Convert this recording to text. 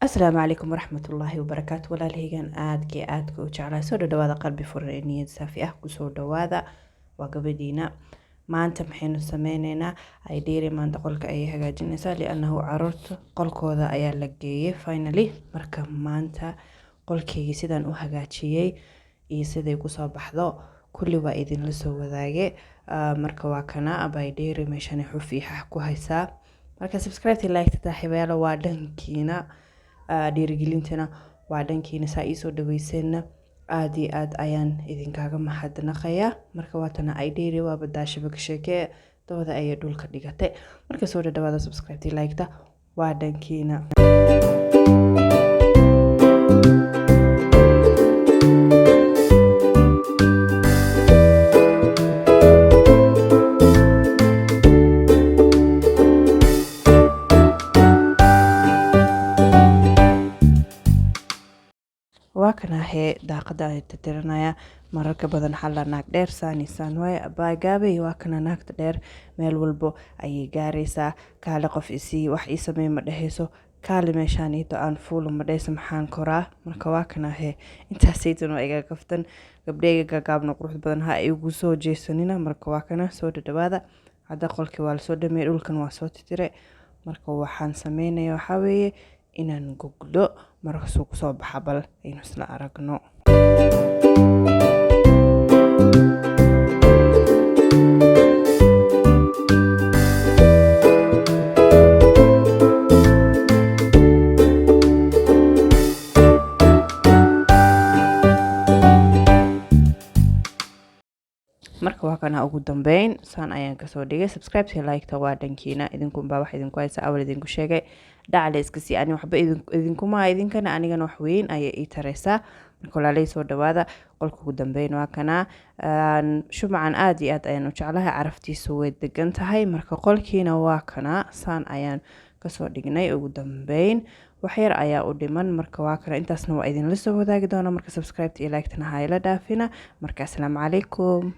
السلام عليكم ورحمة الله وبركاته. ولا لهيجان آدك وجعل سود دوادة قلبي فرنية سافئة كسود دوادة وقبدينا ما أنت محين سميننا أي ديري ما أنت قولك أي حاجة جنسة لأنه عرضت قولك هذا أي لقيه فاينلي مركب ما أنت قولك يسيدان وحاجاتشيء يسيد يقصى بحضو كل واحد لسه وذاقي مركب وكنا أباي ديري مشان يحفي حكو هيسا مركب سبسكرايب لايك تتحبيا لو وادنكينا dhiirigelintana waa dhankiina saa ii soo dhaweysayna aad iyo aad ayaan idinkaaga mahadnaqayaa marka waatana ay dheeri waa badaashiba ka sheekee dooda ayay dhulka dhigatay marka soo dhawaada subscribe like ta waa dhankiina وكنا هي داقدا تترنايا mararka badan xalla naag dheer saanisan way baagaabay waakana naagta dheer meel walbo ayay gaaraysaa kaale qof isii wax ii sameey ma dhahayso kaale meeshaan ito aan fuul ma dhayso maxaan koraa marka waakana he intaasaytan waa iga kaftan gabdhayga gaagaabna qurux badan ha igu soo jeesanina marka waakana soo dhawaada hadda qolkii waa la soo dhameeyay dhulkan waa soo titire marka waxaan sameeynaa waxa weeye inaan goglo marka soo ku soo baxa bal aynu isla aragno marka waa kana ugu dambeyn saan ayaan ka soo dhigay subscribe iyo like ta waa dhankiina idinku baa wax idinku haysa awal idinku sheegay dhacle iska si ani waxba idinku ma idinkana anigana wax weyn ayay ii taraysaa marka walaalay soo dhawaada qolka ugu dambeyn waa kana shumacan aad iyo aad ayaan u jeclahay caraftiisu way degan tahay marka qolkiina waa kana saan ayaan ka soo dhignay ugu dambeyn wax yar ayaa u dhiman marka waa kana intaasna waa idin la soo wadaagi doona marka subscribe iyo like tana ha ila dhaafina marka assalaamu calaykum